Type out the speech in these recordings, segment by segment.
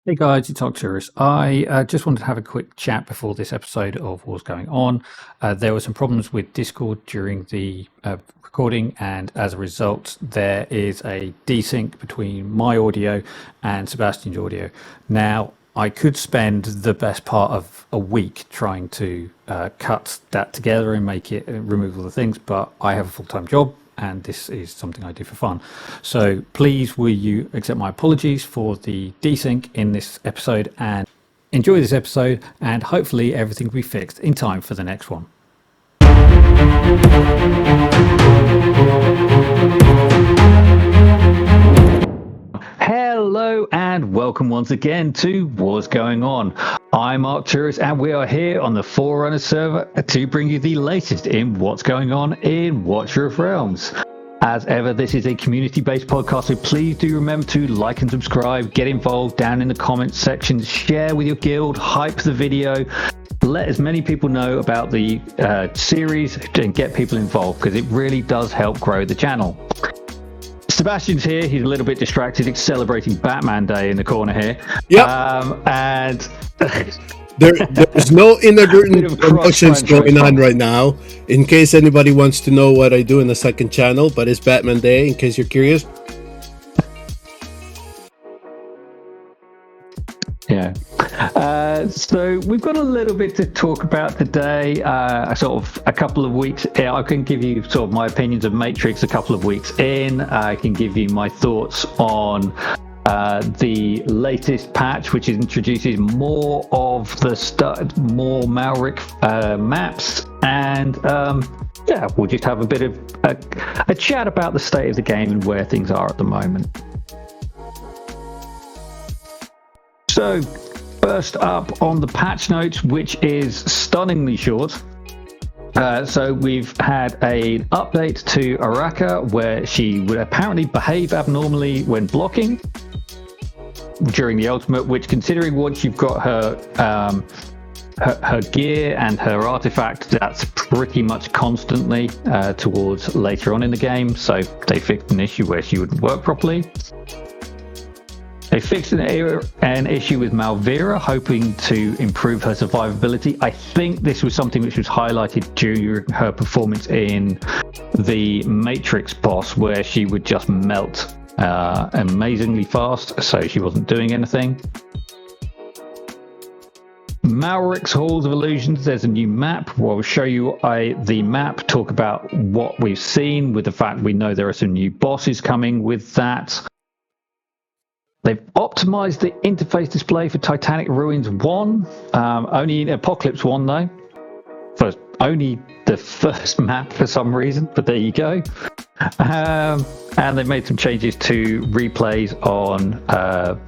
Hey guys, it's Tacticians. I just wanted to have a quick chat before this episode of What's Going On. There were some problems with Discord during the recording, and as a result, there is a desync between my audio and Sebastian's audio. Now, I could spend the best part of a week trying to cut that together and make it remove all the things, but I have a full-time job and this is something I do for fun. So please will you accept my apologies for the desync in this episode and enjoy this episode, and hopefully everything will be fixed in time for the next one. Hello and welcome once again to What's Going On. I'm Arcturus and we are here on the Forerunner server to bring you the latest in what's going on in Watcher of Realms. As ever, this is a community-based podcast, so please do remember to like and subscribe, get involved down in the comments section, share with your guild, hype the video, let as many people know about the series and get people involved, because it really does help grow the channel. Sebastian's here. He's a little bit distracted. He's celebrating Batman Day in the corner here. Yep. And there's no inadvertent promotions going on right now. In case anybody wants to know what I do in the second channel, but it's Batman Day, in case you're curious. Yeah. So we've got a little bit to talk about today. Sort of a couple of weeks. I can give you sort of my opinions of Matrix a couple of weeks in. I can give you my thoughts on the latest patch, which introduces more of the more Malrik maps, and we'll just have a bit of a chat about the state of the game and where things are at the moment. So, first up on the patch notes, which is stunningly short. So we've had an update to Araka where she would apparently behave abnormally when blocking during the ultimate, which, considering once you've got her gear and her artifact, that's pretty much constantly towards later on in the game. So they fixed an issue where she wouldn't work properly. They fixed an issue with Malvira, hoping to improve her survivability. I think this was something which was highlighted during her performance in the Matrix boss, where she would just melt amazingly fast, so she wasn't doing anything. Malrik's Halls of Illusions, there's a new map. We'll show you the map, talk about what we've seen, with the fact we know there are some new bosses coming with that. They've optimized the interface display for Titanic Ruins 1, only in Apocalypse 1 though, for only the first map for some reason, but there you go. And they've made some changes to replays on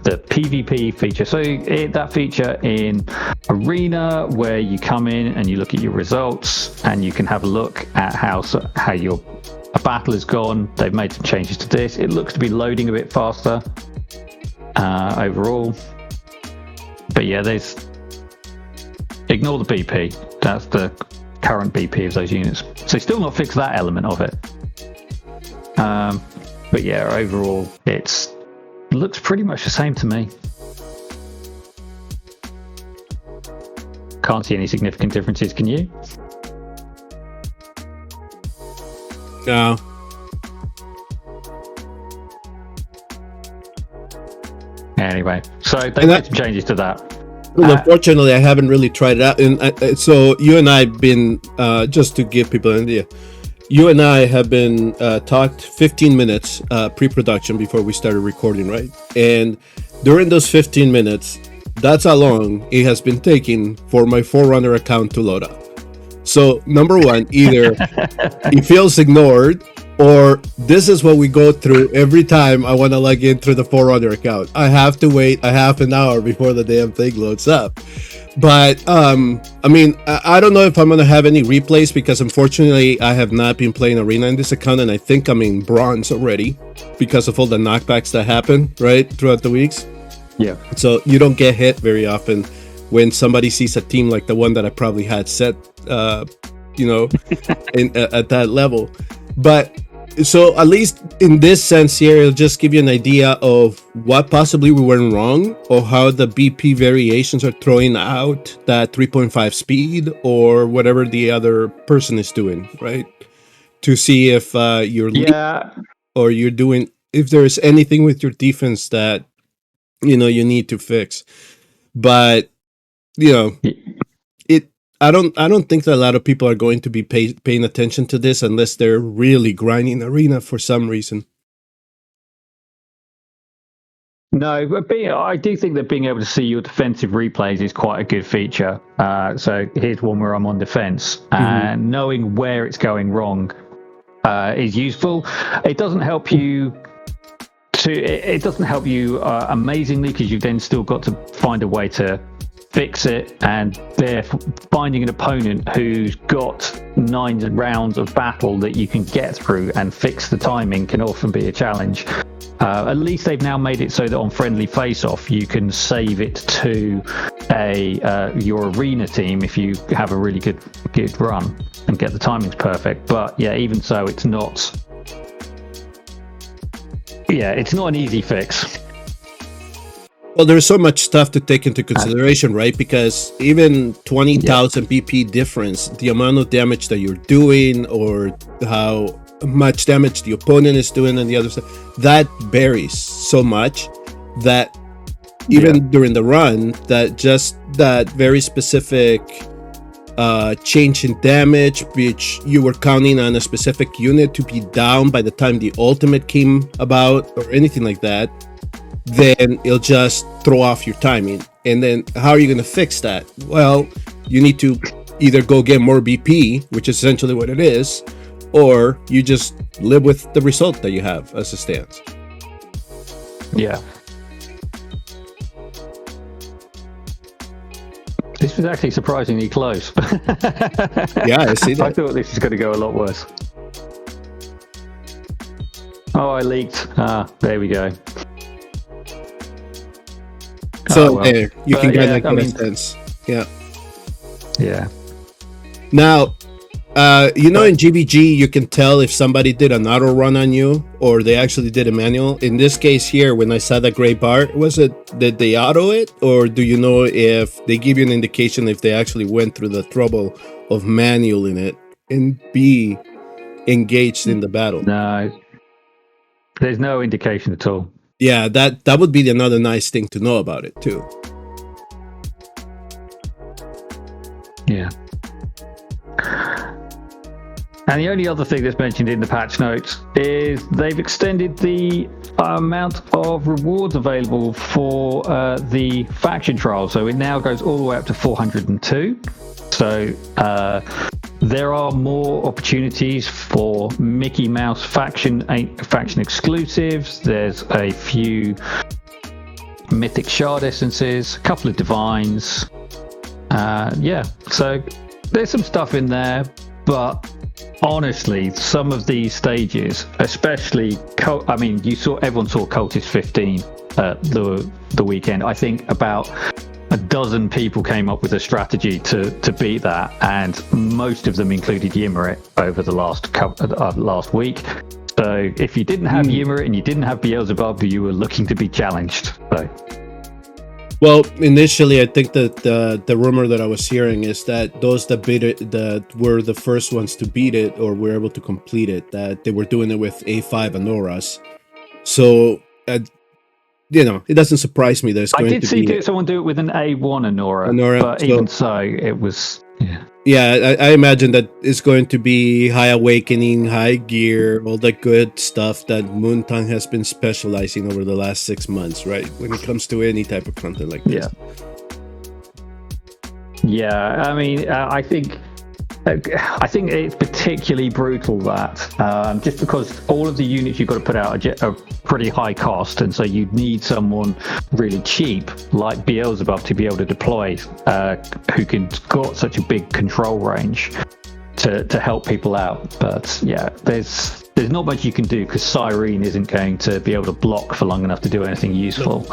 the PvP feature. So that feature in Arena, where you come in and you look at your results and you can have a look at how your battle has gone. They've made some changes to this. It looks to be loading a bit faster overall, but yeah, ignore the BP. That's the current BP of those units, so still not fixed that element of it. But yeah, overall it looks pretty much the same to me. Can't see any significant differences, can you? No. Anyway, so they made some changes to that. Well, unfortunately, I haven't really tried it out. And so you and I have been, just to give people an idea, you and I have been talked 15 minutes pre-production before we started recording, right? And during those 15 minutes, that's how long it has been taking for my Forerunner account to load up. So number one, either it feels ignored, or this is what we go through every time I want to log in through the Forerunner account. I have to wait a half an hour before the damn thing loads up. But I mean, I don't know if I'm going to have any replays, because unfortunately I have not been playing Arena in this account, and I think I'm in bronze already because of all the knockbacks that happen right throughout the weeks. Yeah. So you don't get hit very often when somebody sees a team like the one that I probably had set, at that level. But So at least in this sense here, it'll just give you an idea of what possibly we went wrong, or how the BP variations are throwing out that 3.5 speed or whatever the other person is doing, right? To see if you're or you're doing, if there's anything with your defense that you need to fix. But I don't think that a lot of people are going to be paying attention to this unless they're really grinding Arena for some reason. No, but I do think that being able to see your defensive replays is quite a good feature. So here's one where I'm on defense, and knowing where it's going wrong is useful. It doesn't help you amazingly, because you've then still got to find a way to fix it, and therefore finding an opponent who's got 9 rounds of battle that you can get through and fix the timing can often be a challenge. At least they've now made it so that on friendly face-off you can save it to your arena team if you have a really good run and get the timings perfect. But yeah, even so, it's not an easy fix. Well, there's so much stuff to take into consideration, right? Because even 20,000 BP difference, the amount of damage that you're doing, or how much damage the opponent is doing on the other side, that varies so much that even during the run, that just that very specific change in damage, which you were counting on a specific unit to be down by the time the ultimate came about, or anything like that, then it'll just throw off your timing. And then how are you going to fix that? Well, you need to either go get more BP, which is essentially what it is, or you just live with the result that you have as it stands. Yeah. This was actually surprisingly close. Yeah, I see that. I thought this was going to go a lot worse. Oh, I leaked. There we go. So there, you can get like that sense. Yeah. Yeah. Now, in GBG, you can tell if somebody did an auto run on you or they actually did a manual. In this case here, when I saw that gray bar, did they auto it, or do you know if they give you an indication if they actually went through the trouble of manualing it and be engaged in the battle? No, there's no indication at all. Yeah, that would be another nice thing to know about it too. Yeah. And the only other thing that's mentioned in the patch notes is they've extended the amount of rewards available for the faction trial. So it now goes all the way up to 402. So there are more opportunities for Mickey Mouse faction exclusives. There's a few mythic shard essences, a couple of divines. So there's some stuff in there, but honestly, some of these stages, especially, everyone saw Cultist 15 the weekend. I think about a dozen people came up with a strategy to beat that, and most of them included Yimmerit over the last week. So if you didn't have Yimmerit and you didn't have Beelzebub, you were looking to be challenged. So. Well, initially, I think that the rumor that I was hearing is that those that beat it, that were the first ones to beat it or were able to complete it, that they were doing it with A5 Anoras. So, it doesn't surprise me that it's going to be... I did see someone do it with an A1 Anora, but even so, it was... Yeah, I imagine that it's going to be High Awakening, High Gear, all that good stuff that Moonton has been specializing over the last 6 months, right? When it comes to any type of content like this. Yeah, I think it's particularly brutal that just because all of the units you've got to put out are pretty high cost, and so you'd need someone really cheap like Beelzebub to be able to deploy, who can got such a big control range to help people out. But yeah, there's not much you can do because Cyrene isn't going to be able to block for long enough to do anything useful.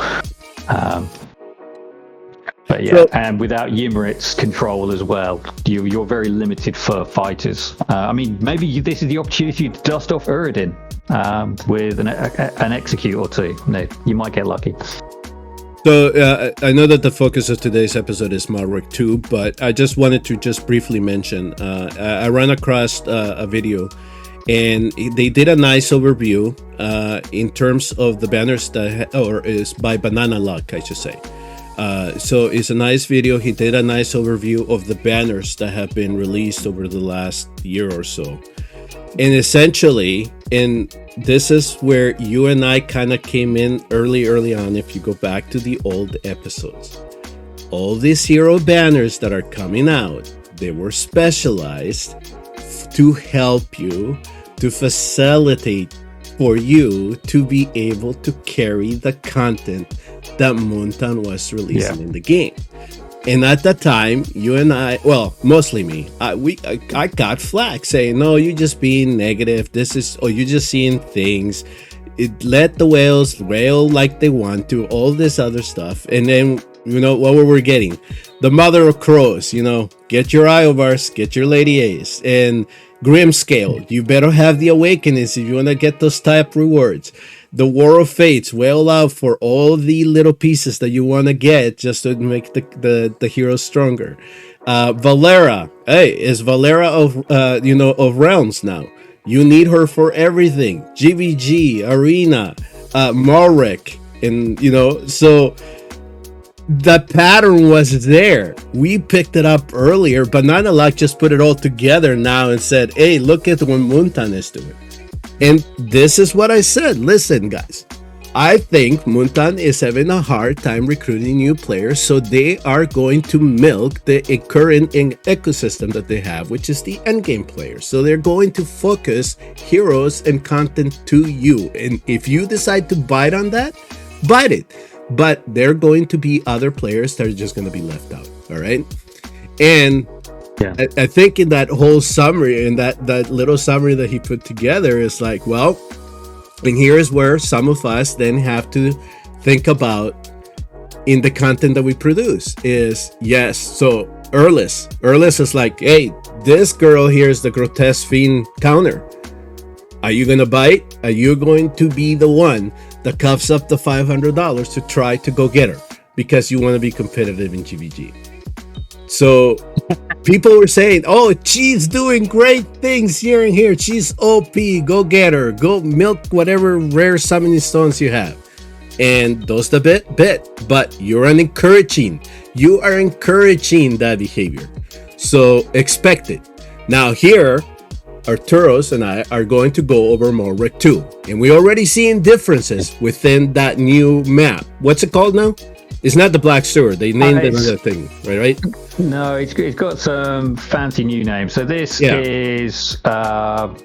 But yeah, and without Ymrit's control as well, you're very limited for fighters. I mean, maybe this is the opportunity to dust off Uridin with an execute or two. No, you might get lucky. So I know that the focus of today's episode is Malrik 2, but I just wanted to just briefly mention, I ran across a video, and they did a nice overview in terms of the banners that, or is by Banana Luck, I should say. So it's a nice video. He did a nice overview of the banners that have been released over the last year or so. And essentially, and this is where you and I kind of came in early on, if you go back to the old episodes. All these hero banners that are coming out, they were specialized to help you, to facilitate for you to be able to carry the content that Moonton was releasing in the game. And at that time, you and I, well, mostly me, I got flack saying, no, you're just being negative. You're just seeing things. Let the whales rail like they want to, all this other stuff. And then, what were we getting? The mother of crows, get your Iovars, get your Lady Ace, and Grimscale. You better have the awakenings if you want to get those type rewards. The War of Fates, wail out for all the little pieces that you want to get just to make the heroes stronger. Valera, is Valera of Realms now. You need her for everything. GVG, Arena, Malrik, and so the pattern was there. We picked it up earlier, but Banana Luck just put it all together now and said, hey, look at what Moonton is doing. And this is what I said. Listen, guys, I think Moonton is having a hard time recruiting new players, so they are going to milk the current ecosystem that they have, which is the endgame players. So they're going to focus heroes and content to you. And if you decide to bite on that, bite it. But there are going to be other players that are just going to be left out. All right. And I think in that whole summary, in that little summary that he put together, is like, well, and here's where some of us then have to think about in the content that we produce is, yes, so Eirlys is like, hey, this girl here is the grotesque fiend counter. Are you going to bite? Are you going to be the one that cuffs up the $500 to try to go get her because you want to be competitive in GVG? So people were saying, oh, she's doing great things here and here. She's OP. Go get her. Go milk whatever rare summoning stones you have. And those the bit. But you are encouraging that behavior. So expect it. Now here, Arturos and I are going to go over Malrik 2. And we're already seeing differences within that new map. What's it called now? It's not the Black Sewer. They named it another thing, right? No, it's got some fancy new name. So this is I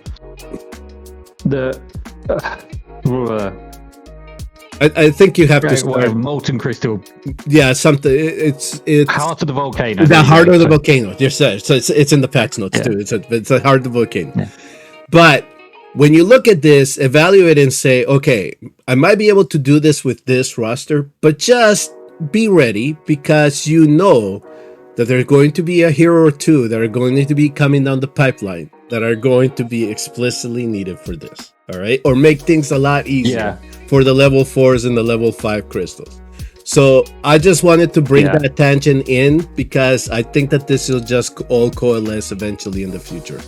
think you have to start Molten Crystal. Yeah, something. It's Heart of the Volcano. The Heart of the Volcano. Yes, sir. So it's in the patch notes too. It's a Heart of the Volcano. Yeah. But when you look at this, evaluate and say, okay, I might be able to do this with this roster, but just be ready because you know that there's going to be a hero or two that are going to be coming down the pipeline that are going to be explicitly needed for this. All right, or make things a lot easier for the level 4s and the level 5 crystals. So I just wanted to bring that attention in because I think that this will just all coalesce eventually in the future.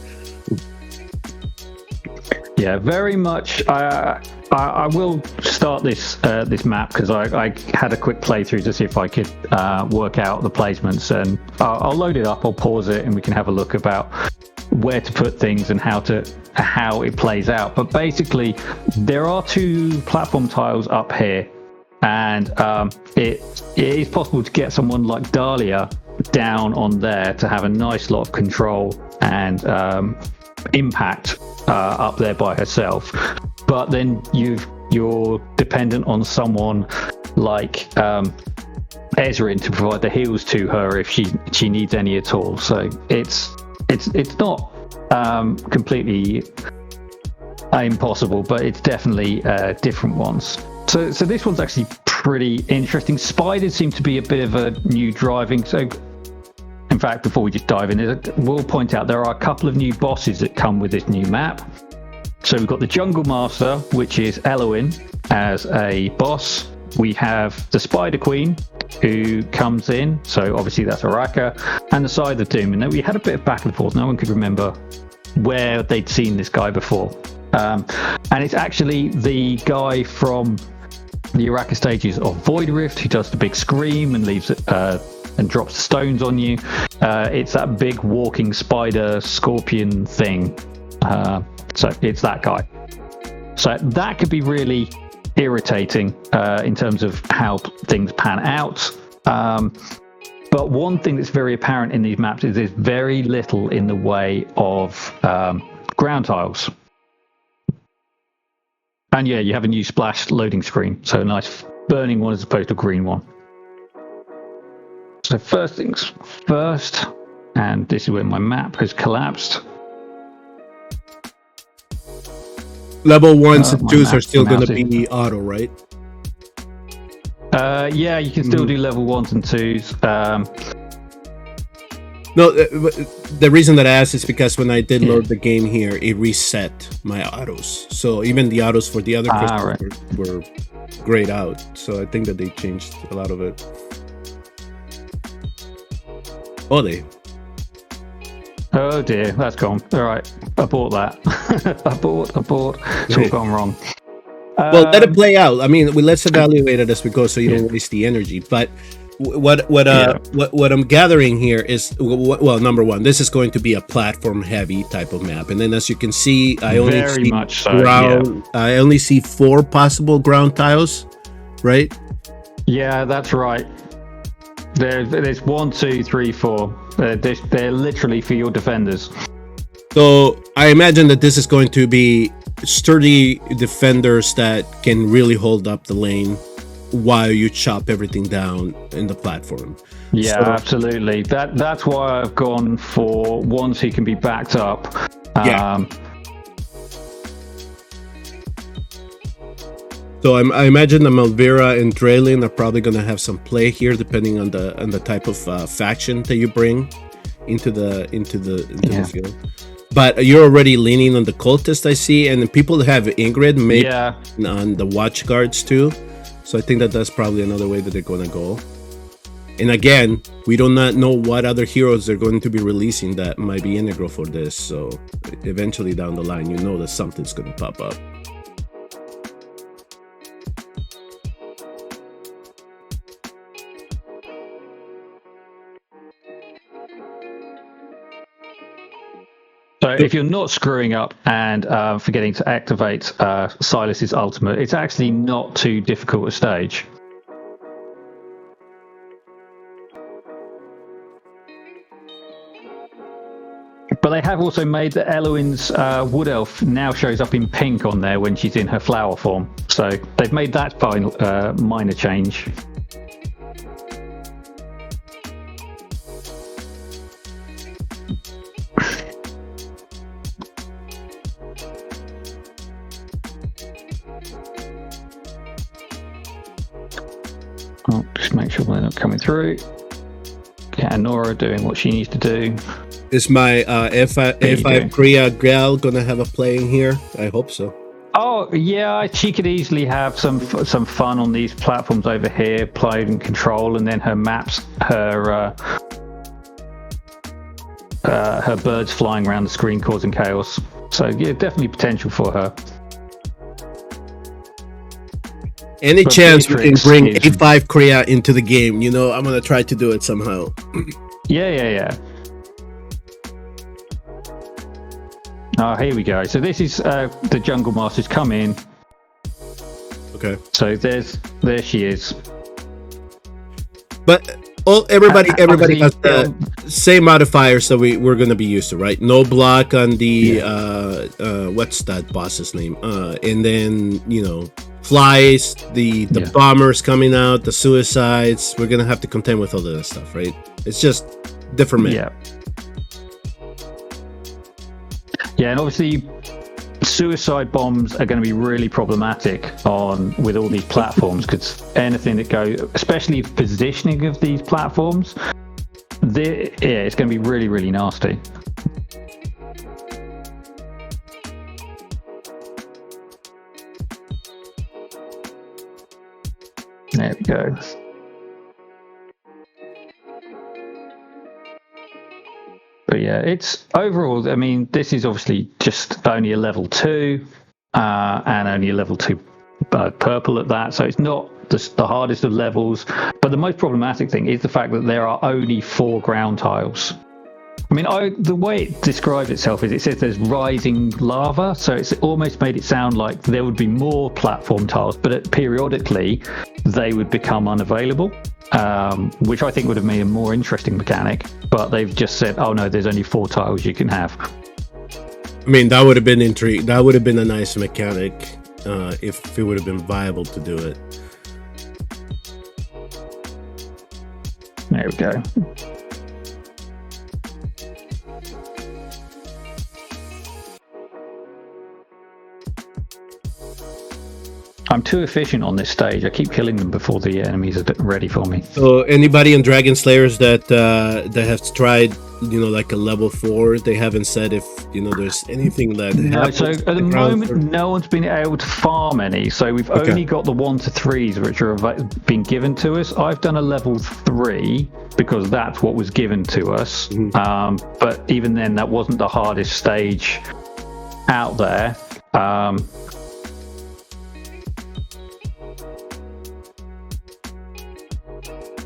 Yeah, very much. I will start this map because I had a quick playthrough to see if I could work out the placements, and I'll load it up. I'll pause it, and we can have a look about where to put things and how it plays out. But basically, there are 2 platform tiles up here, and it is possible to get someone like Dahlia down on there to have a nice lot of control and impact up there by herself. But then you're dependent on someone like Ezrin to provide the heals to her if she needs any at all. So it's not completely impossible, but it's definitely different ones. So this one's actually pretty interesting. Spiders seem to be a bit of a new driving. So, in fact, before we just dive in, we'll point out there are a couple of new bosses that come with this new map. So we've got the Jungle Master, which is Eloin as a boss. We have the Spider Queen, who comes in. So obviously that's Araka, and the Scythe of Doom. And then we had a bit of back and forth. No one could remember where they'd seen this guy before. And it's actually the guy from the Araka stages of Void Rift who does the big scream and leaves it and drops the stones on you. It's that big walking spider scorpion thing. So it's that guy. So that could be really irritating in terms of how things pan out. But one thing that's very apparent in these maps is there's very little in the way of ground tiles. And yeah, you have a new splash loading screen. So a nice burning one as opposed to a green one. So first things first, and this is where my map has collapsed. Level 1s and 2s are still going to be auto, right? Yeah, you can still do level 1s and 2s. No, the reason that I asked is because when I did load the game here, it reset my autos. So even the autos for the other crystals were grayed out. So I think that they changed a lot of it. Oh dear, that's gone. All right, abort that. abort. It's all gone wrong. Well, let it play out. I mean, let's evaluate it as we go, so you don't waste the energy. But what I'm gathering here is, well, number one, this is going to be a platform-heavy type of map, and then as you can see, I only see 4 possible ground tiles, right? Yeah, that's right. There's 1, 2, 3, 4. They're literally for your defenders. So I imagine that this is going to be sturdy defenders that can really hold up the lane while you chop everything down in the platform. Yeah, so, absolutely. That's why I've gone for ones who can be backed up. So I imagine the Malvira and Drelin are probably going to have some play here, depending on the type of faction that you bring into the field. But you're already leaning on the cultist, I see, and people have Ingrid maybe on the watch guards too. So I think that's probably another way that they're going to go. And again, we do not know what other heroes they're going to be releasing that might be integral for this. So eventually down the line, you know that something's going to pop up. So if you're not screwing up and forgetting to activate Silas's ultimate, it's actually not too difficult a stage. But they have also made that Eloin's Wood Elf now shows up in pink on there when she's in her flower form. So they've made that final, minor change. Oh, just make sure they're not coming through. Yeah, Nora doing what she needs to do. Is my F5 Priya gal gonna have a play in here? I hope so. Oh yeah, she could easily have some fun on these platforms over here, playing and control, and then her maps, her birds flying around the screen causing chaos. So yeah, definitely potential for her. Any chance we can bring A5 Korea into the game? You know, I'm gonna try to do it somehow. Yeah. Oh, here we go. So this is the Jungle Master's come in. Okay. So there she is. But everybody has the same modifiers that we're gonna be used to, right? No block on the what's that boss's name? And then flies, the bombers coming out, the suicides. We're gonna have to contend with all of that stuff, right? It's just different. Yeah, and obviously suicide bombs are going to be really problematic with all these platforms, because anything that goes, especially positioning of these platforms, it's going to be really, really nasty. There we go. But yeah, it's overall, I mean, this is obviously just only a level 2 and only a level 2 purple at that. So it's not the hardest of levels. But the most problematic thing is the fact that there are only 4 ground tiles. I mean, the way it describes itself is it says there's rising lava. So it's almost made it sound like there would be more platform tiles, but periodically they would become unavailable. Which I think would have made a more interesting mechanic, but they've just said, "Oh no, there's only 4 tiles you can have." I mean, that would have been intriguing. That would have been a nice mechanic if it would have been viable to do it. There we go. I'm too efficient on this stage. I keep killing them before the enemies are ready for me. So anybody in Dragon Slayers that has tried, like a level 4, they haven't said if there's anything that happens. So at the moment, no one's been able to farm any. So we've only got the 1 to 3s, which are being given to us. I've done a level 3 because that's what was given to us. Mm-hmm. But even then, that wasn't the hardest stage out there.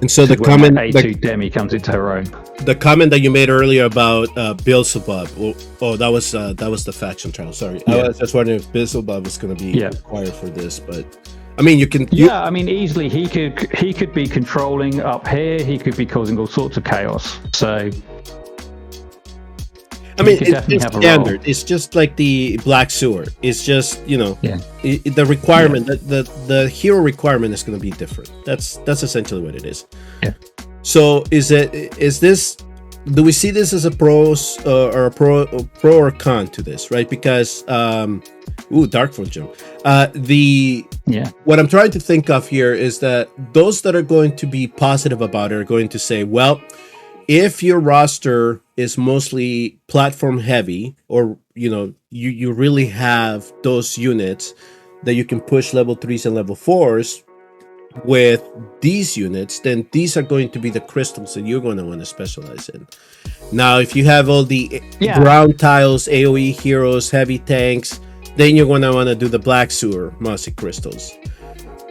And so the comment A2 Demi comes into her own. The comment that you made earlier about Beelzebub. That was the faction trial. Sorry, yeah. I was just wondering if Beelzebub was going to be required for this, but I mean, you can. I mean, easily he could be controlling up here. He could be causing all sorts of chaos. So. I mean, it's just standard. It's just like the Black Sewer. It's just the requirement. The hero requirement is going to be different. That's essentially what it is. Yeah. So is this? Do we see this as a pros or a pro or con to this? Right? Because Darkfall Gem. What I'm trying to think of here is that those that are going to be positive about it are going to say, well, if your roster is mostly platform heavy, or you really have those units that you can push level 3s and level 4s with these units, then these are going to be the crystals that you're going to want to specialize in. Now, if you have all the ground tiles, AoE heroes, heavy tanks, then you're going to want to do the Black Sewer mossy crystals.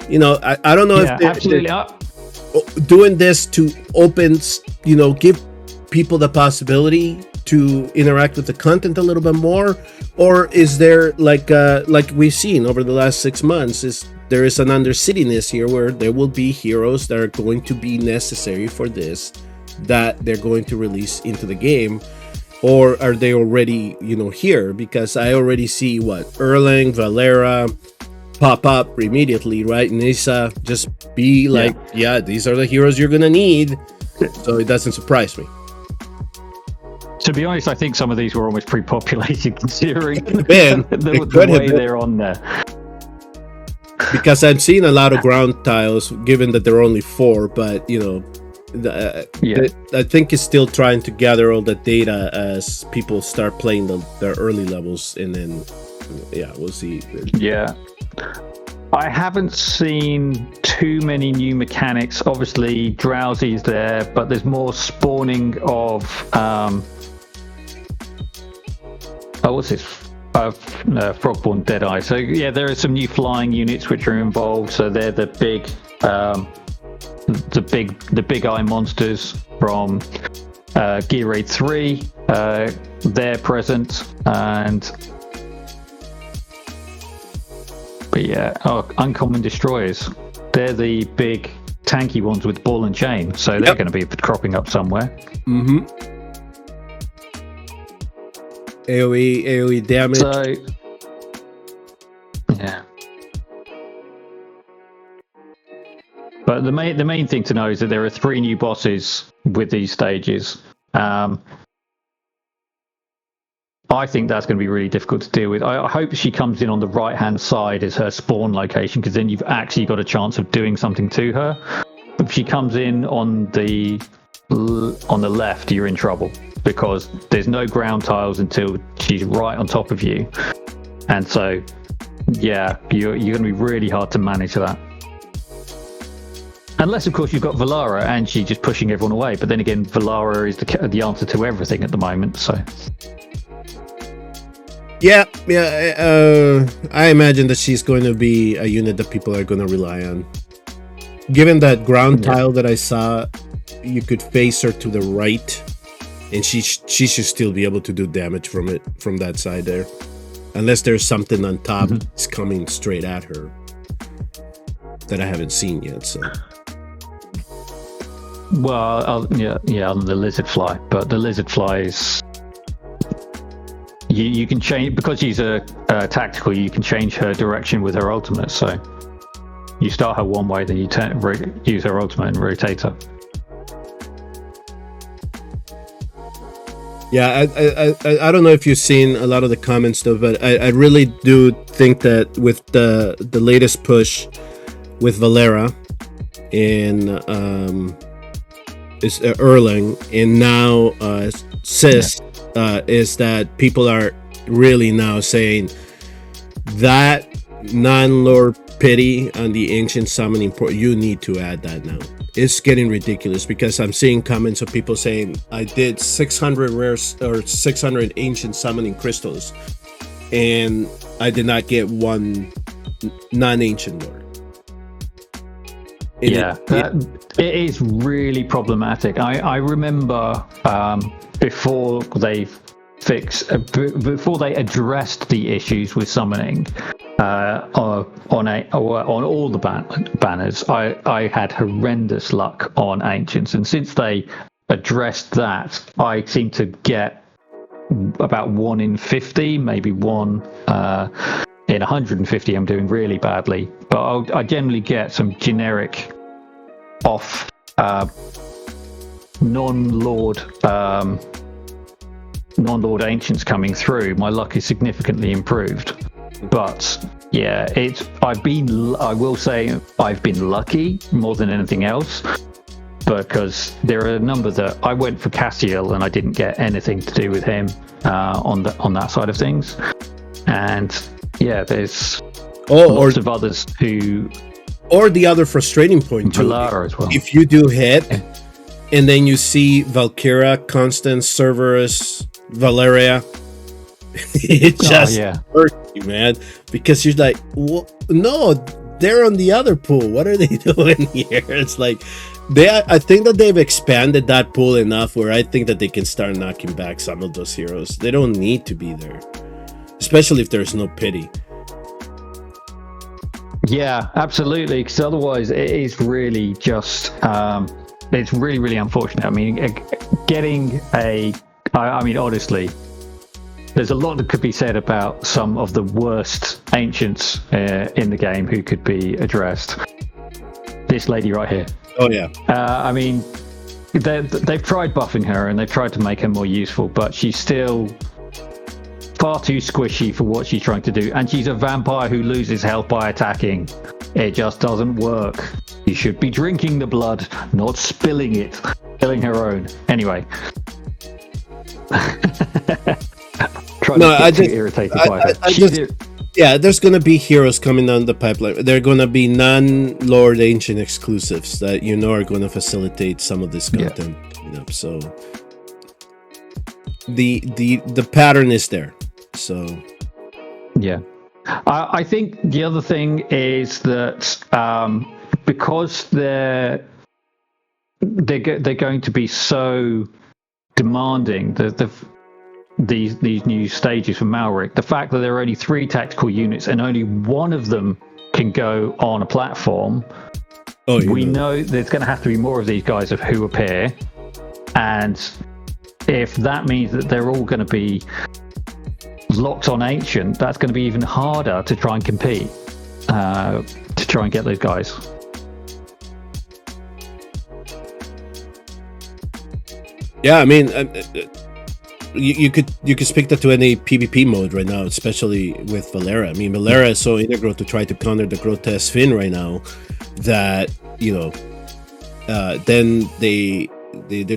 I don't know if absolutely doing this to open, give people the possibility to interact with the content a little bit more, or is there like we've seen over the last 6 months, there is an undercityness here where there will be heroes that are going to be necessary for this, that they're going to release into the game, or are they already here? Because I already see Erlang, Valera pop up immediately, right? Nisa just be like, these are the heroes you're gonna need. So it doesn't surprise me. To be honest, I think some of these were almost pre-populated, considering the way they're on there. Because I'm seeing a lot of ground tiles, given that there are only 4, but I think it's still trying to gather all the data as people start playing the early levels, and then we'll see. Yeah. I haven't seen too many new mechanics. Obviously, Drowsy's there, but there's more spawning of what's this? Frogborn Deadeye. So there are some new flying units which are involved. So they're the big eye monsters from Gear Raid 3. They're present, but uncommon destroyers. They're the big tanky ones with ball and chain. So they're going to be cropping up somewhere. Mm-hmm. AoE damage. So, But the main thing to know is that there are 3 new bosses with these stages. I think that's going to be really difficult to deal with. I hope she comes in on the right-hand side as her spawn location, because then you've actually got a chance of doing something to her. If she comes in on the left, you're in trouble, because there's no ground tiles until she's right on top of you. And so, yeah, you're going to be really hard to manage that. Unless, of course, you've got Valara and she's just pushing everyone away. But then again, Valara is the answer to everything at the moment, so... Yeah. I imagine that she's going to be a unit that people are going to rely on. Given that ground tile that I saw, you could face her to the right, and she should still be able to do damage from that side there, unless there's something on top that's coming straight at her that I haven't seen yet. So. Well, the lizard fly, but the lizard fly is. You can change, because she's a tactical. You can change her direction with her ultimate. So you start her one way, then you use her ultimate and rotate her. Yeah, I don't know if you've seen a lot of the comments though, but I really do think that with the latest push with Valara and is Erling, and now Sis. Is that people are really now saying that non-lore pity on the ancient summoning you need to add that now. It's getting ridiculous, because I'm seeing comments of people saying I did 600 rares or 600 ancient summoning crystals and I did not get one non-ancient lore. It is really problematic. I remember before they addressed the issues with summoning on all the banners, I had horrendous luck on ancients, and since they addressed that, I seem to get about 1 in 50, maybe 1 in 150. I'm doing really badly, but I generally get some generic off non-lord ancients coming through. My luck is significantly improved, but yeah, I will say I've been lucky more than anything else, because there are a number that I went for Cassiel and I didn't get anything to do with him on that side of things. And yeah, there's lots of others who... Or the other frustrating point too, as well. If you do hit, and then you see Valkyria, Constance, Cerberus, Valeria, it just hurts you, man, because you're like, no, they're on the other pool. What are they doing here? It's like I think that they've expanded that pool enough where I think that they can start knocking back some of those heroes. They don't need to be there, especially if there's no pity. Yeah, absolutely. Because otherwise, it is really just it's really, really unfortunate. I mean, honestly, there's a lot that could be said about some of the worst ancients in the game who could be addressed. This lady right here. Oh yeah. I mean, they've tried buffing her and they've tried to make her more useful, but she's still far too squishy for what she's trying to do, and she's a vampire who loses health by attacking. It just doesn't work. You should be drinking the blood, not spilling it, spilling her own. Anyway. I just irritated by her. Yeah, there's gonna be heroes coming down the pipeline. There are gonna be non-Lord Ancient exclusives that are gonna facilitate some of this content. So the pattern is there. So yeah, I think the other thing is that because they're going to be so demanding, these new stages for Malrik, the fact that there are only 3 tactical units and only one of them can go on a platform, we know there's going to have to be more of these guys who appear, and if that means that they're all going to be locked on ancient, that's going to be even harder to try and compete, to try and get those guys. Yeah, I mean, you could speak that to any PvP mode right now, especially with Valera. I mean, Valera is so integral to try to counter the grotesque Finn right now that then they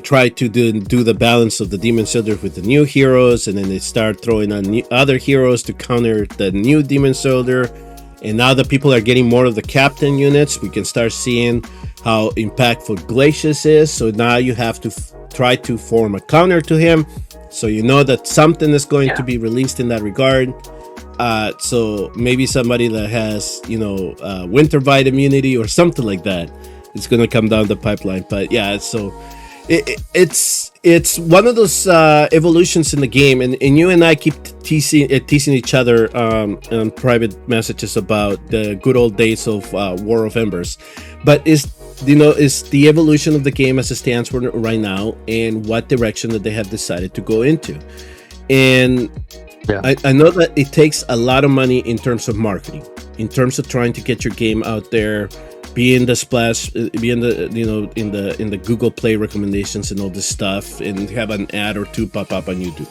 try to do the balance of the Demon Soldier with the new heroes, and then they start throwing on other heroes to counter the new Demon Soldier. And now that people are getting more of the captain units, we can start seeing how impactful Glacius is. So now you have to try to form a counter to him, so you know that something is going to be released in that regard. So maybe somebody that has winter bite immunity or something like that, it's going to come down the pipeline. But yeah, so it's one of those evolutions in the game, and you and I keep teasing each other on private messages about the good old days of War of Embers. But is the evolution of the game as it stands right now, and what direction that they have decided to go into. And I know that it takes a lot of money in terms of marketing, in terms of trying to get your game out there, be in the splash, be in the in the Google Play recommendations and all this stuff, and have an ad or two pop up on YouTube.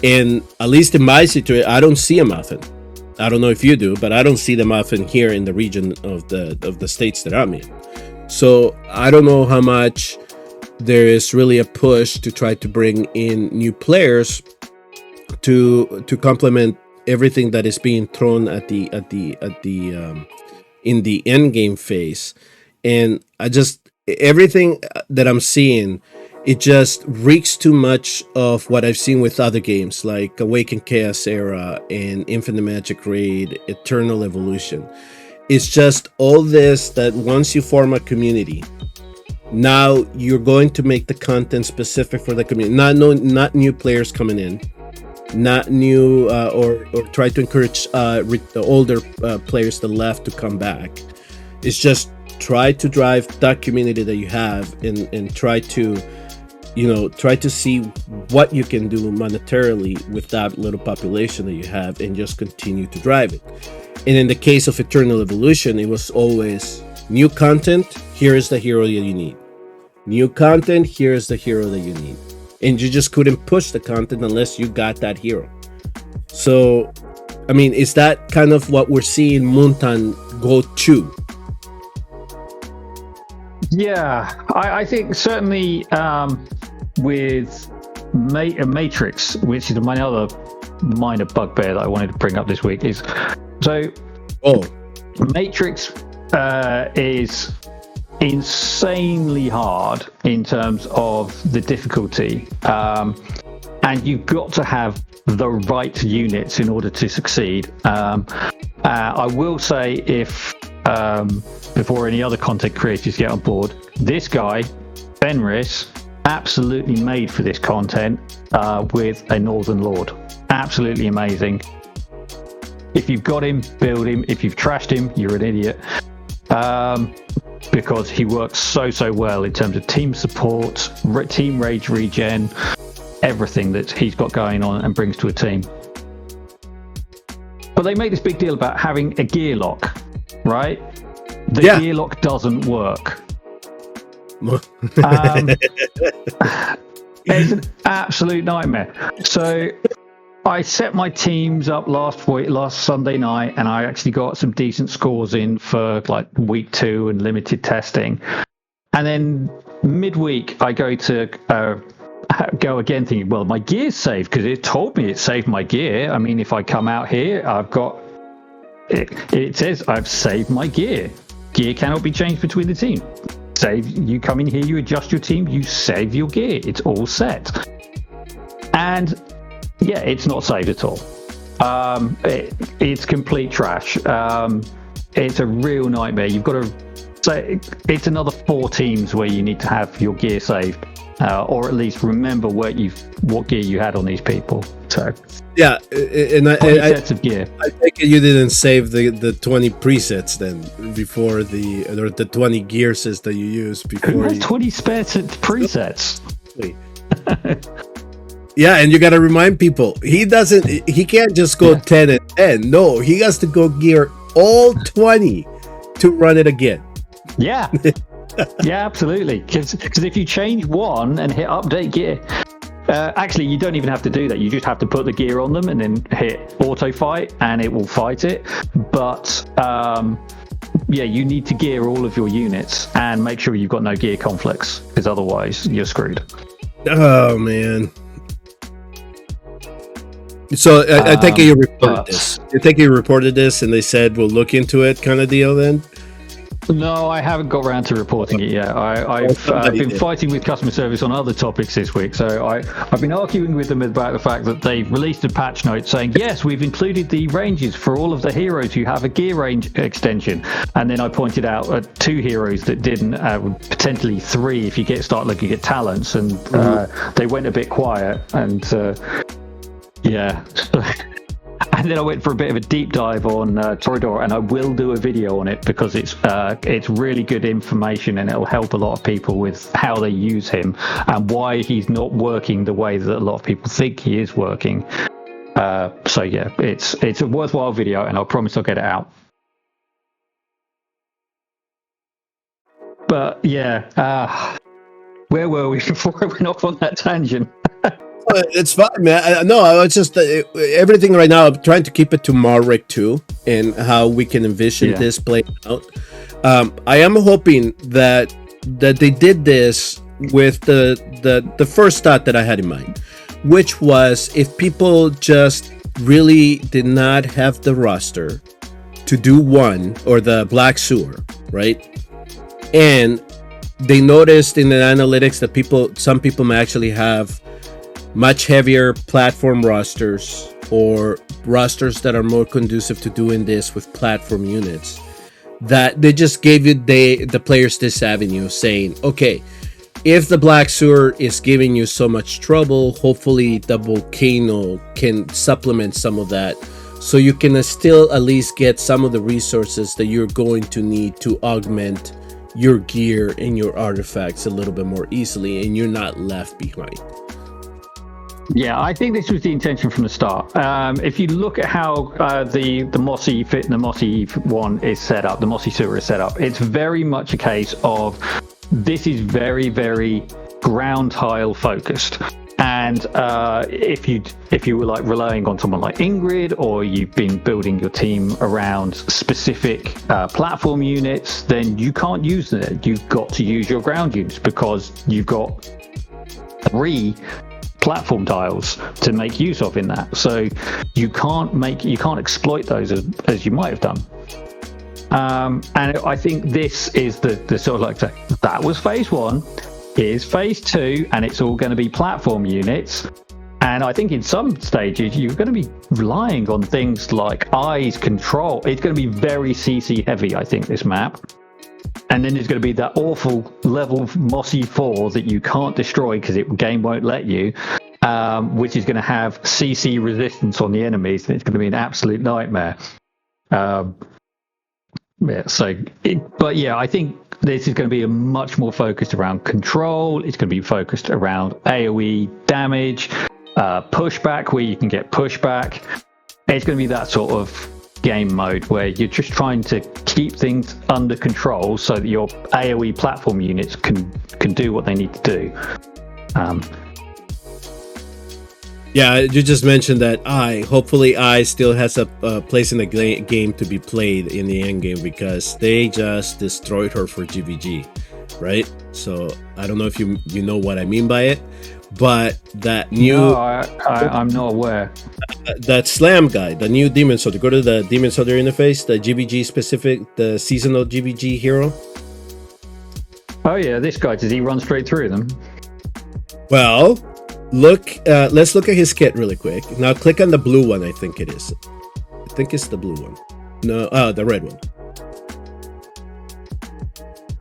And at least in my situation, I don't see them often. I don't know if you do, but I don't see them often here in the region of the states that I'm in. So I don't know how much there is really a push to try to bring in new players to complement everything that is being thrown at the in the end game phase. And everything that I'm seeing, it just reeks too much of what I've seen with other games like Awakened Chaos Era and Infinite Magic Raid, Eternal Evolution. It's just all this that once you form a community, now you're going to make the content specific for the community. Not new players coming in, not new or try to encourage the older players that left to come back. It's just try to drive that community that you have and try to see what you can do monetarily with that little population that you have, and just continue to drive it. And in the case of Eternal Evolution, it was always new content, here is the hero that you need. New content, here is the hero that you need. And you just couldn't push the content unless you got that hero. So, I mean, is that kind of what we're seeing Moonton go to? Yeah, I think certainly with Matrix, which is my other minor bugbear that I wanted to bring up this week, is Matrix is insanely hard in terms of the difficulty, and you've got to have the right units in order to succeed. I will say, if before any other content creators get on board, this guy Fenris absolutely made for this content with a Northern Lord. Absolutely amazing. If you've got him, build him. If you've trashed him, you're an idiot. Because he works so well in terms of team support, team rage regen, everything that he's got going on and brings to a team. But they make this big deal about having a gear lock, right? The gear lock doesn't work. It's an absolute nightmare. So I set my teams up last Sunday night, and I actually got some decent scores in for like week 2 and limited testing. And then midweek, I go to go again, thinking, well, my gear's saved because it told me it saved my gear. I mean, if I come out here, I've got it says I've saved my gear. Gear cannot be changed between the teams. Save. You come in here, you adjust your team, you save your gear. It's all set. And yeah, it's not saved at all. It's complete trash. It's a real nightmare. You've got to say it's another 4 teams where you need to have your gear saved, or at least remember what gear you had on these people. So yeah, and I sets of gear. I think you didn't save the 20 presets then before the 20 gear sets that you use before. Who has 20 spare presets? Yeah, and you got to remind people, he can't just go 10 and 10. No, he has to go gear all 20 to run it again. Yeah. Yeah, absolutely. Because if you change one and hit update gear, Actually, you don't even have to do that. You just have to put the gear on them and then hit auto fight, and it will fight it. But yeah, you need to gear all of your units and make sure you've got no gear conflicts, because otherwise you're screwed. Oh man. So I think you reported this. I think you reported this, and they said we'll look into it, kind of deal. Then. No, I haven't got around to reporting it yet. I've been fighting with customer service on other topics this week, so I've been arguing with them about the fact that they released a patch note saying, yes, we've included the ranges for all of the heroes who have a gear range extension. And then I pointed out 2 heroes that didn't, potentially 3 if you start looking at talents, and they went a bit quiet, and yeah. And then I went for a bit of a deep dive on Torodor, and I will do a video on it because it's really good information, and it'll help a lot of people with how they use him and why he's not working the way that a lot of people think he is working. So yeah, it's a worthwhile video, and I promise I'll get it out. But yeah, where were we before I went off on that tangent? It's fine, man. No, I was just everything right now. I'm trying to keep it to Malrik 2 and how we can envision this playing out. I am hoping that they did this with the first thought that I had in mind, which was if people just really did not have the roster to do 1 or the Black Sewer, right? And they noticed in the analytics that some people may actually have much heavier platform rosters or rosters that are more conducive to doing this with platform units, that they just gave you the players this avenue, saying, okay, if the Black Sewer is giving you so much trouble, hopefully the Volcano can supplement some of that, so you can still at least get some of the resources that you're going to need to augment your gear and your artifacts a little bit more easily, and you're not left behind. Yeah, I think this was the intention from the start. If you look at how the Mossy Fit and the Mossy one is set up, the Mossy Sewer is set up, it's very much a case of this is very, very ground tile focused. And if you were like relying on someone like Ingrid, or you've been building your team around specific platform units, then you can't use it. You've got to use your ground units because you've got 3 platform tiles to make use of in that, so you can't exploit those as you might have done. And I think this is the sort of like that was phase 1, here's phase 2, and it's all going to be platform units. And I think in some stages you're going to be relying on things like eyes control. It's going to be very CC heavy, I think, this map. And then there's going to be that awful level Mossy 4 that you can't destroy because the game won't let you, which is going to have CC resistance on the enemies, and it's going to be an absolute nightmare. But yeah, I think this is going to be much more focused around control. It's going to be focused around AoE damage, pushback, where you can get pushback. It's going to be that sort of game mode where you're just trying to keep things under control so that your AoE platform units can do what they need to do. Yeah, you just mentioned that hopefully still has a place in the game to be played in the end game, because they just destroyed her for GVG, right? So I don't know if you know what I mean by it, but that new... No, I'm not aware. That Slam guy, the new Demon Soldier. Go to the Demon Soldier interface, the GVG specific, the seasonal GVG hero. Oh yeah, this guy, does he run straight through them? Well, let's look at his kit really quick. Now click on the blue one, I think it is. I think it's the blue one. No, the red one.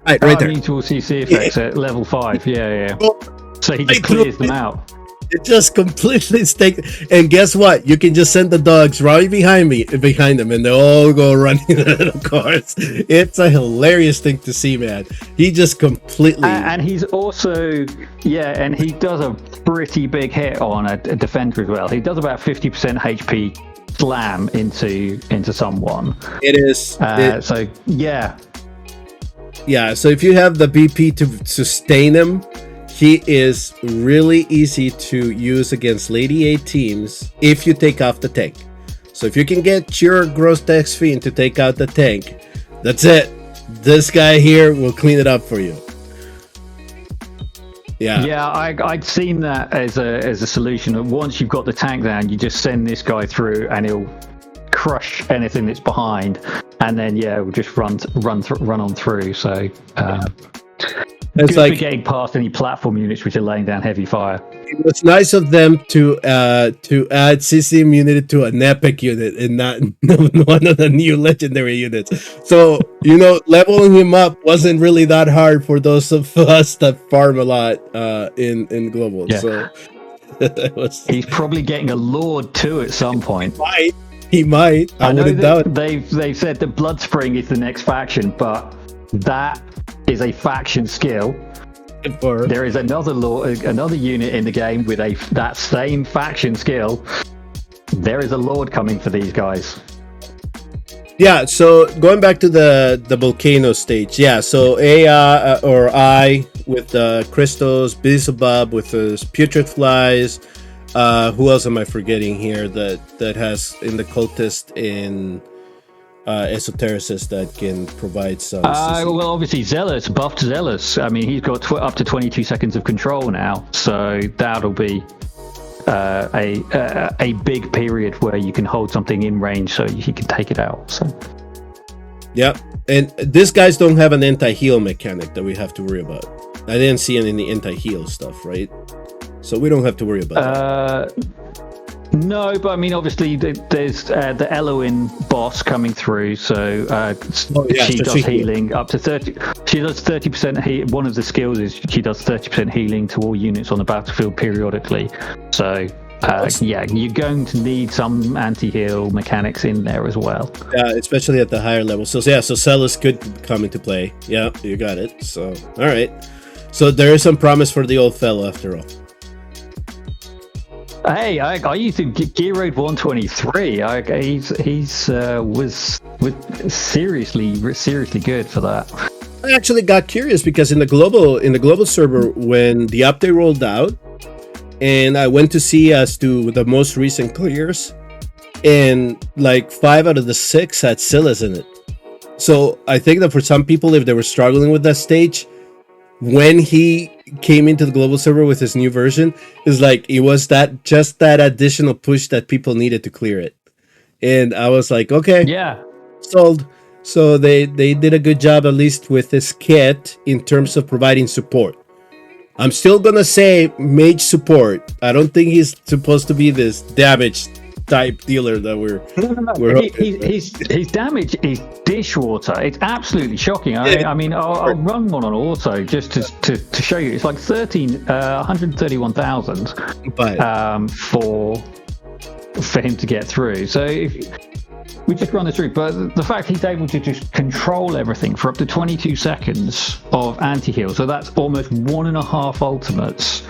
Right there. Mutual CC effects at level 5, yeah. Well, so he just clears them out. It just completely and guess what? You can just send the dogs right behind them, and they all go running out of cars. It's a hilarious thing to see, man. He just completely... And he's also, and he does a pretty big hit on a defender as well. He does about 50% HP slam into someone. It is. So, yeah. Yeah, so if you have the BP to sustain him, he is really easy to use against Lady A teams if you take off the tank. So if you can get your Gross Dex Fiend to take out the tank, that's it. This guy here will clean it up for you. Yeah, I'd seen that as a solution. Once you've got the tank down, you just send this guy through, and he'll crush anything that's behind, and then we'll just run on through. So it's good for getting past any platform units which are laying down heavy fire. It was nice of them to add CC immunity to an epic unit and not one of the new legendary units. So leveling him up wasn't really that hard for those of us that farm a lot in global. Yeah. So he's probably getting a Lord too at some point. He might. I wouldn't doubt. They've said that Bloodspring is the next faction, but that is a faction skill. There is another unit in the game with that same faction skill. There is a Lord coming for these guys. Yeah, so going back to the volcano stage, so I with the crystals, Beelzebub with the putrid flies. Who else am I forgetting here that has in the cultist in esotericist that can provide some well, obviously buffed Zelus. I mean, he's got up to 22 seconds of control now, so that'll be a big period where you can hold something in range so he can take it out. So yeah, and these guys don't have an anti-heal mechanic that we have to worry about. I didn't see any anti-heal stuff, right? So we don't have to worry about that. No, but I mean, obviously, there's the Eloin boss coming through, so she does healing up to 30. She does 30%. One of the skills is she does 30% healing to all units on the battlefield periodically. So, you're going to need some anti-heal mechanics in there as well. Yeah, especially at the higher level. So Zelus could come into play. Yeah, you got it. So, all right. So there is some promise for the old fellow after all. Hey, I used to Gear Road 123. He's was seriously good for that. I actually got curious because in the global server when the update rolled out, and I went to see as to the most recent clears, and like 5 out of the 6 had Silas in it. So I think that for some people, if they were struggling with that stage, when he came into the global server with his new version, is like it was that additional push that people needed to clear it. And I was like, okay, sold. So they did a good job, at least with this kit, in terms of providing support. I'm still gonna say mage support. I don't think he's supposed to be this damage type dealer that we're his damage is dishwater. It's absolutely shocking. I mean, I'll run one on auto just to show you. It's like 131,000 for him to get through. So if we just run this through, but the fact he's able to just control everything for up to 22 seconds of anti-heal, so that's almost 1.5 ultimates,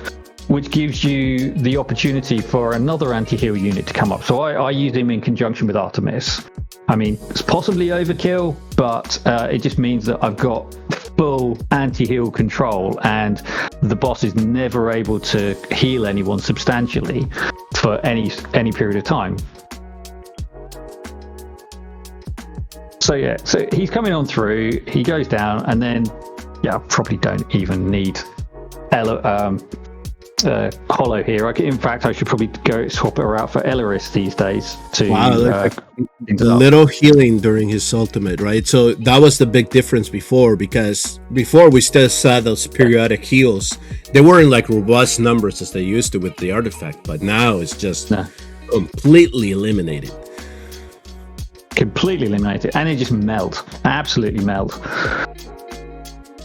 which gives you the opportunity for another anti-heal unit to come up. So I use him in conjunction with Artemis. I mean, it's possibly overkill, but it just means that I've got full anti-heal control, and the boss is never able to heal anyone substantially for any period of time. So he's coming on through, he goes down, and then probably don't even need Hollow here. In fact, I should probably go swap her out for Eirlys these days to little healing during his ultimate, right? So that was the big difference before, because before we still saw those periodic heals. They weren't like robust numbers as they used to with the artifact, but now it's just completely eliminated. Completely eliminated, and it just melt, absolutely melt.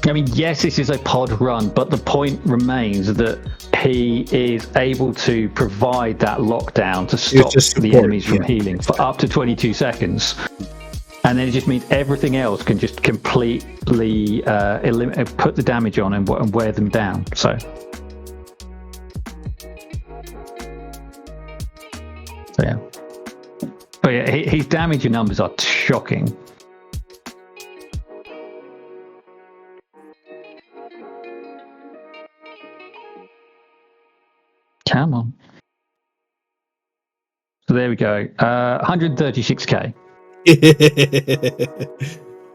I mean, yes, this is a pod run, but the point remains that he is able to provide that lockdown to stop the enemies from healing for up to 22 seconds. And then it just means everything else can just completely put the damage on and wear them down. So yeah. But yeah, his damage and numbers are shocking. Come on. So there we go. 136k.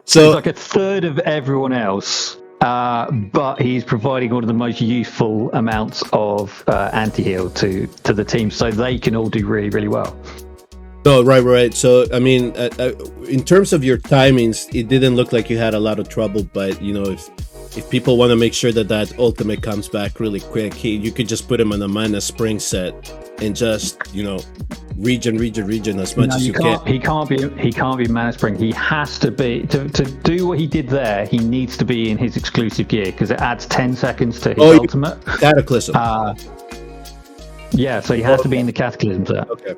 So he's like a third of everyone else, but he's providing one of the most useful amounts of anti-heal to the team, so they can all do really, really well. No, right. So, I mean, in terms of your timings, it didn't look like you had a lot of trouble. But you know, if people want to make sure that ultimate comes back really quick, you could just put him on a mana spring set and just, you know, regen as much as you can. He can't be mana spring. He has to be to do what he did there. He needs to be in his exclusive gear because it adds 10 seconds to his ultimate. Cataclysm. Yeah, so he has to be in the Cataclysm set. Okay.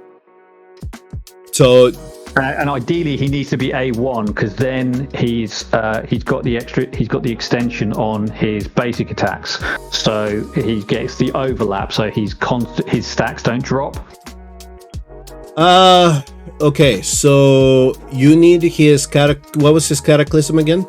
So, and ideally he needs to be A1 because then he's got the extension on his basic attacks, so he gets the overlap, so his stacks don't drop. Okay, so you need his what was his Cataclysm again?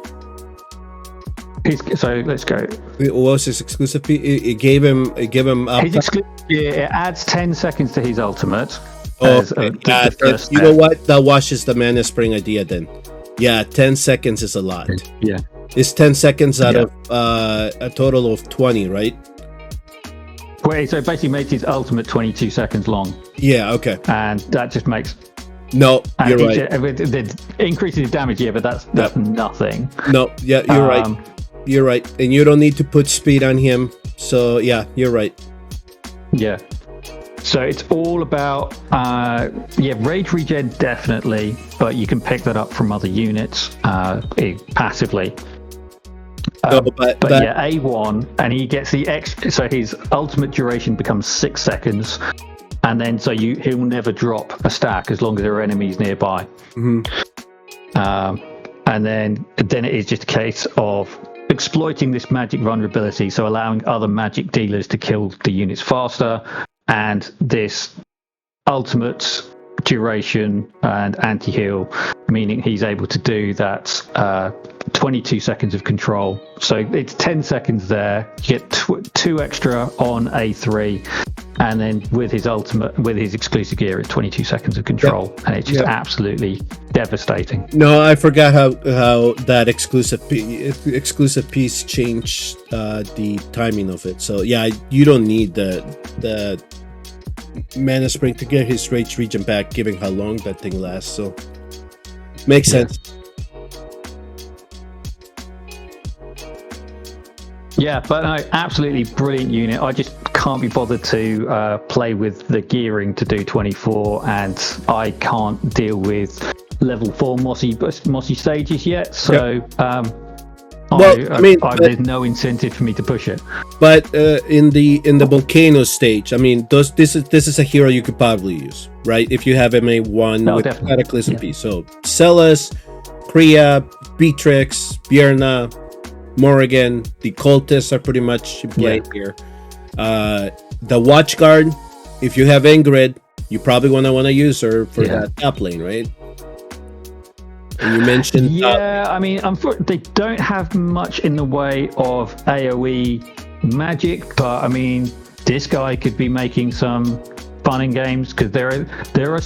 So let's go. What was his exclusive? It gave him his exclusive. It adds 10 seconds to his ultimate. Oh, you know what? That washes the mana spring idea then. Yeah, 10 seconds is a lot. Yeah. It's 10 seconds out of a total of 20, right? Wait, so it basically makes his ultimate 22 seconds long. Yeah, okay. And that just makes... No, you're right. It increases his damage, but that's nothing. No, yeah, you're right. You're right. And you don't need to put speed on him. So, yeah, you're right. Yeah. So it's all about, Rage Regen definitely, but you can pick that up from other units passively. But A1, and he gets the extra, so his ultimate duration becomes 6 seconds, and then so he'll never drop a stack as long as there are enemies nearby. Mm-hmm. And then it is just a case of exploiting this magic vulnerability, so allowing other magic dealers to kill the units faster. And this ultimate duration and anti-heal, meaning he's able to do that 22 seconds of control. So it's 10 seconds there. You get 2 extra on A3, and then with his exclusive gear, it's 22 seconds of control, and it's just absolutely devastating. No, I forgot how that exclusive piece changed the timing of it. So yeah, you don't need the mana spring to get his Rage Regen back, given how long that thing lasts. So makes sense. Yeah, but no, absolutely brilliant unit. I just can't be bothered to play with the gearing to do 24, and I can't deal with level 4 mossy stages yet. So there's no incentive for me to push it. But in the volcano stage, I mean, this is a hero you could probably use, right? If you have MA1 with definitely. Cataclysm piece. So Zelus, Plea, Beatrix, Bierna, Morrigan, the cultists are pretty much in play here. The Watchguard, if you have Ingrid, you probably want to use her for that top lane, right? And you mentioned... I mean, they don't have much in the way of AoE magic, but I mean, this guy could be making some fun and games, because there are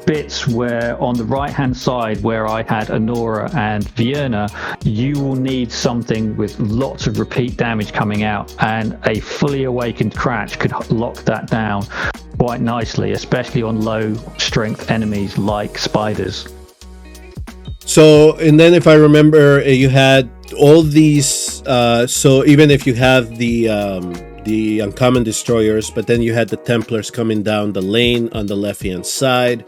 bits where on the right hand side where I had Anora and Vienna, you will need something with lots of repeat damage coming out, and a fully awakened Cratch could lock that down quite nicely, especially on low strength enemies like spiders. So, and then if I remember, you had all these, so even if you have the uncommon destroyers, but then you had the Templars coming down the lane on the left hand side.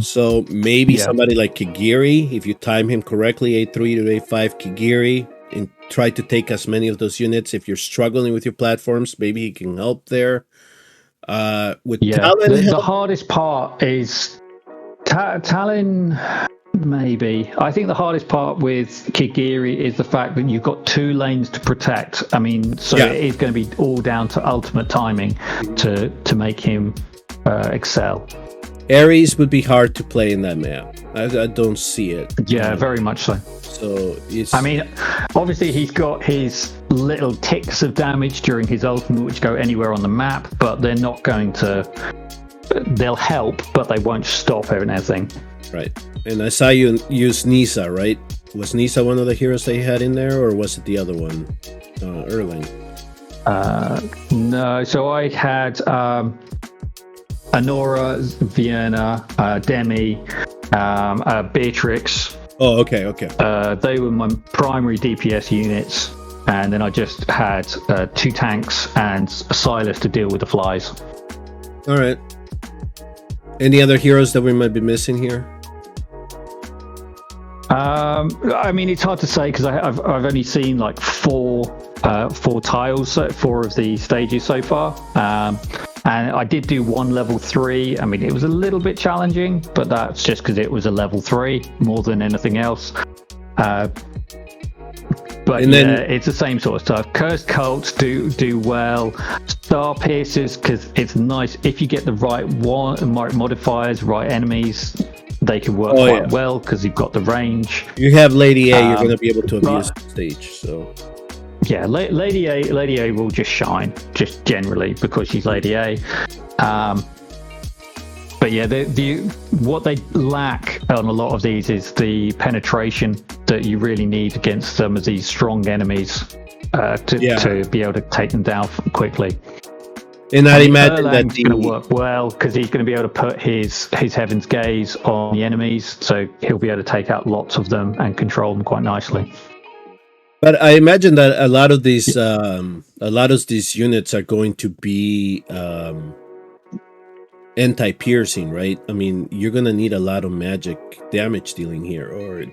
So maybe somebody like Kigiri, if you time him correctly, A3 to A5 Kigiri, and try to take as many of those units. If you're struggling with your platforms, maybe he can help there. With Talon, the hardest part is Talon. Maybe. I think the hardest part with Kigiri is the fact that you've got 2 lanes to protect. I mean, so it is going to be all down to ultimate timing to make him excel. Ares would be hard to play in that map. I don't see it. Yeah, very much so. So I mean, obviously he's got his little ticks of damage during his ultimate, which go anywhere on the map, but they're not going to. They'll help, but they won't stop everything. Right. And I saw you use Nisa, right? Was Nisa one of the heroes they had in there, or was it the other one, Erling? No. So I had Anora, Vienna, Demi, Beatrix. Oh, okay. They were my primary DPS units, and then I just had 2 tanks and Silas to deal with the flies. All right. Any other heroes that we might be missing here? I mean, it's hard to say because I've only seen like 4 tiles, 4 of the stages so far. And I did do 1 level 3. I mean, it was a little bit challenging, but that's just because it was a level 3 more than anything else. But and then, it's the same sort of stuff. Cursed cults do well. Star piercers, because it's nice if you get the right modifiers, right enemies. They can work quite well because you've got the range. You have Lady A, you're going to be able to abuse the stage. So yeah, Lady A will just shine, just generally because she's Lady A. But yeah, what they lack on a lot of these is the penetration that you really need against some of these strong enemies to be able to take them down quickly. And I imagine that's going to work well because he's going to be able to put his Heaven's Gaze on the enemies, so he'll be able to take out lots of them and control them quite nicely. But I imagine that a lot of these units are going to be anti-piercing, right? I mean, you're going to need a lot of magic damage dealing here, or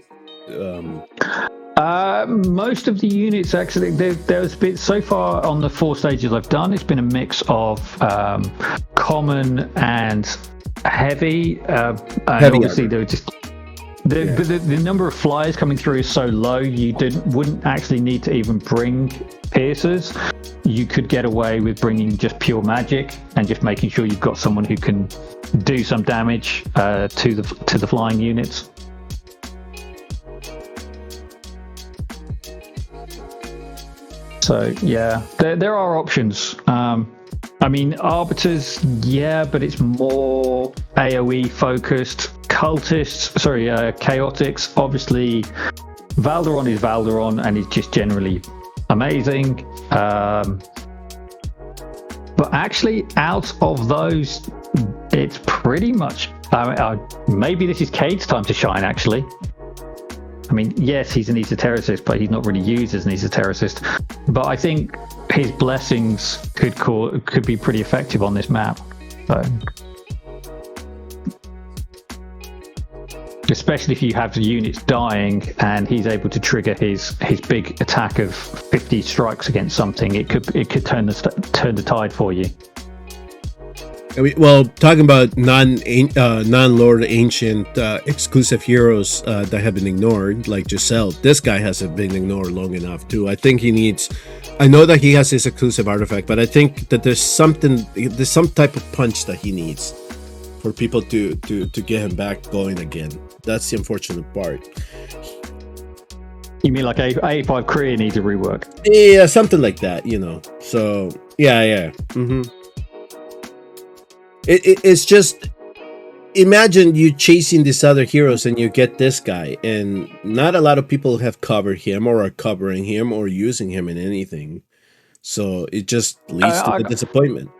most of the units actually. There's been so far on the 4 stages I've done. It's been a mix of common and heavy. Obviously, they were just. The number of flyers coming through is so low, you wouldn't actually need to even bring piercers. You could get away with bringing just pure magic and just making sure you've got someone who can do some damage to the flying units. So yeah, there are options. I mean, Arbiters, but it's more AoE focused. Chaotix, obviously, Valderon is Valderon and is just generally amazing. But actually, out of those, it's pretty much. Maybe this is Cade's time to shine, actually. I mean, yes, he's an esotericist, but he's not really used as an esotericist. But I think his blessings could be pretty effective on this map. So, especially if you have the units dying and he's able to trigger his big attack of 50 strikes against something, it could turn the tide for you. Well, talking about non-Lord Ancient exclusive heroes that have been ignored, like Giselle, this guy hasn't been ignored long enough too. I think he needs. I know that he has his exclusive artifact, but I think that there's some type of punch that he needs for people to get him back going again. That's the unfortunate part. You mean like A5 Korea needs a rework? Yeah, something like that, So yeah. Mm-hmm. It's just, imagine you chasing these other heroes and you get this guy, and not a lot of people have covered him or are covering him or using him in anything. So it just leads to the disappointment.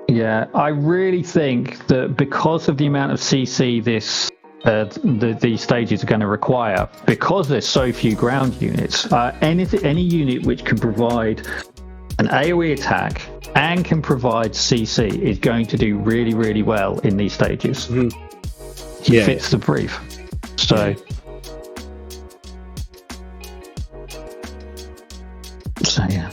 Yeah, I really think that because of the amount of CC these stages are going to require, because there's so few ground units, any unit which can provide an AoE attack and can provide CC is going to do really, really well in these stages. Mm-hmm. He fits the brief. So, yeah.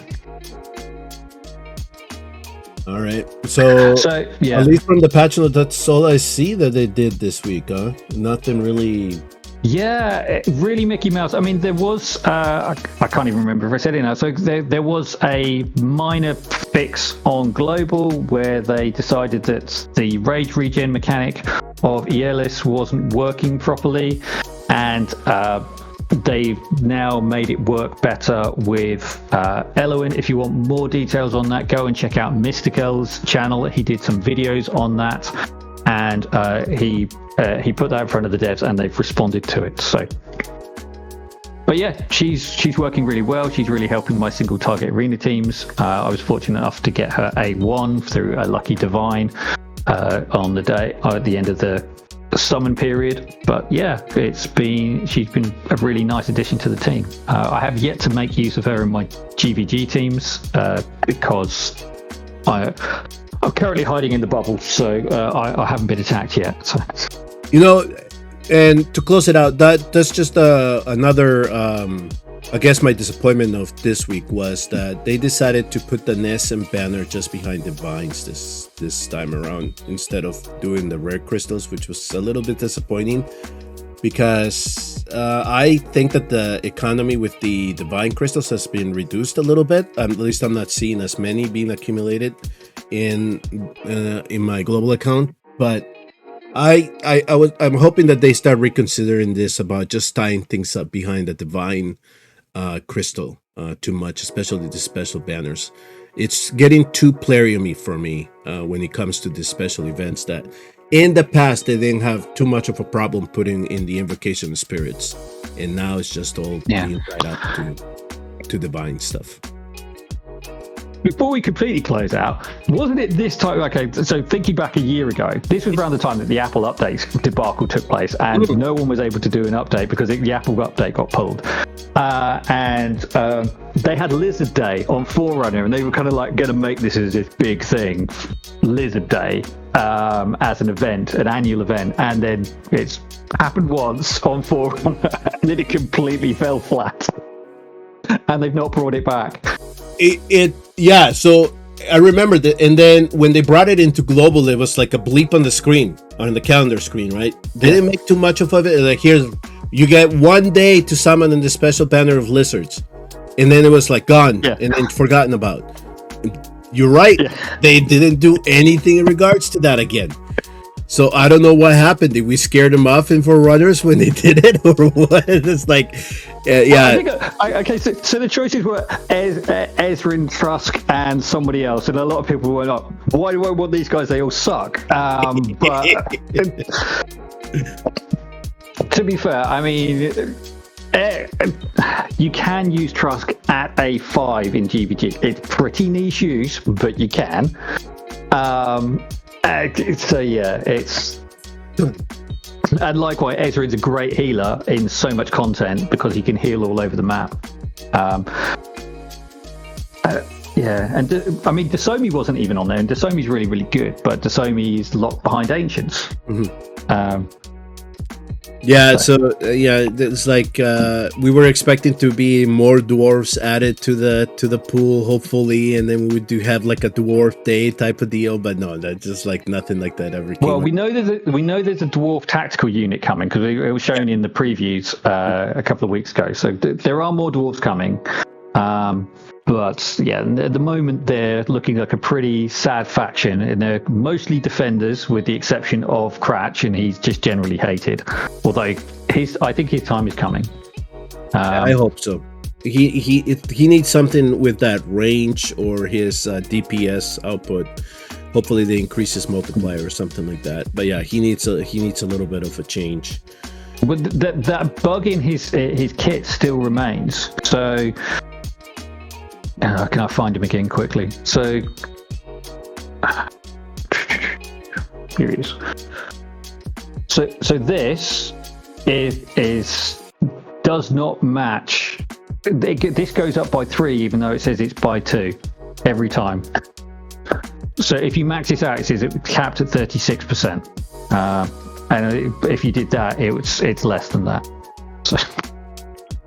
All right. So yeah. At least from the patch note, that's all I see that they did this week, huh? Nothing really. Yeah, really Mickey Mouse. I mean, there was, I can't even remember if I said it now. So there was a minor fix on Global where they decided that the Rage Regen mechanic of Eirlys wasn't working properly. And they've now made it work better with Eloin. If you want more details on that, go and check out Mystical's channel. He did some videos on that, and he put that in front of the devs, and they've responded to it. So, but yeah, she's working really well. She's really helping my single target arena teams. I was fortunate enough to get her A1 through a lucky divine on the day at the end of the summon period. But yeah, she's been a really nice addition to the team. I have yet to make use of her in my GVG teams because I'm currently hiding in the bubble, so I haven't been attacked yet. So. And to close it out, that's just another I guess my disappointment of this week was that they decided to put the Ness and banner just behind the vines this time around instead of doing the rare crystals, which was a little bit disappointing because I think that the economy with the divine crystals has been reduced a little bit. At least I'm not seeing as many being accumulated in my global account, but I'm hoping that they start reconsidering this about just tying things up behind the divine crystal too much, especially the special banners. It's getting too plarium-y for me when it comes to these special events that in the past they didn't have too much of a problem putting in the invocation of spirits, and now it's just all being right up to divine stuff. Before we completely close out, wasn't it this time? Okay, so thinking back a year ago, this was around the time that the Apple update debacle took place, and no one was able to do an update because the Apple update got pulled. And they had Lizard Day on Forerunner, and they were kind of like going to make this as this big thing, Lizard Day, as an event, an annual event, and then it's happened once on Forerunner, and then it completely fell flat, and they've not brought it back. Yeah, so I remember that, and then when they brought it into global, it was like a bleep on the screen, on the calendar screen, right? They didn't make too much of it. Like, here's, you get 1 day to summon in the special banner of lizards, and then it was like gone and then forgotten about. You're right. They didn't do anything in regards to that again. So I don't know what happened. Did we scare them off in Forerunners when they did it, or what? It's like, okay, so the choices were Ezrin, Trusk, and somebody else, and a lot of people were like, "Why do I want these guys? They all suck." But to be fair, I mean, you can use Trusk at A5 in GVG. It's pretty niche use, but you can. So yeah, it's, and likewise, Ezra's a great healer in so much content because he can heal all over the map. And I mean, Dasomi wasn't even on there, and Dasomi's really, really good, but Dasomi is locked behind Ancients. It's like we were expecting to be more dwarves added to the pool, hopefully, and then we would have like a dwarf day type of deal. But no, that's just like nothing like that ever came. Well, we know there's a dwarf tactical unit coming because it was shown in the previews a couple of weeks ago. So there are more dwarves coming. But yeah, at the moment they're looking like a pretty sad faction, and they're mostly defenders with the exception of Cratch, and he's just generally hated. Although I think his time is coming. I hope so. He needs something with that range or his DPS output. Hopefully they increase his multiplier or something like that. But yeah, he needs a little bit of a change. But that bug in his kit still remains. So. Can I find him again quickly? So here he is. So this is does not match. This goes up by 3, even though it says it's by 2 every time. So if you max this out, it says it's capped at 36%. And if you did that, it's less than that. So.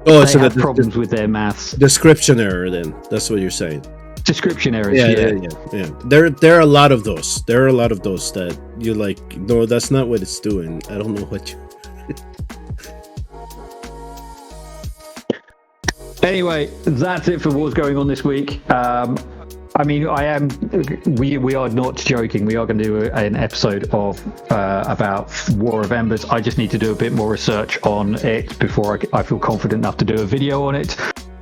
They have problems with their maths. Description error, then. That's what you're saying. Description errors, yeah. There are a lot of those. There are a lot of those that you're like, no, that's not what it's doing. I don't know what you... Anyway, that's it for what's going on this week. I mean, I am. We are not joking. We are going to do an episode of about War of Embers. I just need to do a bit more research on it before I feel confident enough to do a video on it.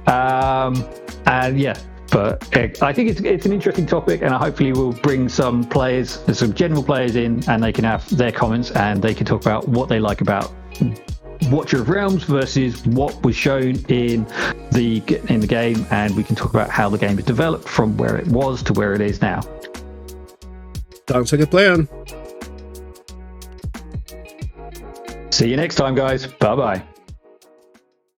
And yeah, but I think it's an interesting topic, and hopefully we'll bring some players, some general players in, and they can have their comments and they can talk about what they like about Watcher of Realms versus what was shown in the game, and we can talk about how the game has developed from where it was to where it is now. Sounds like a plan. See you next time, guys. Bye bye.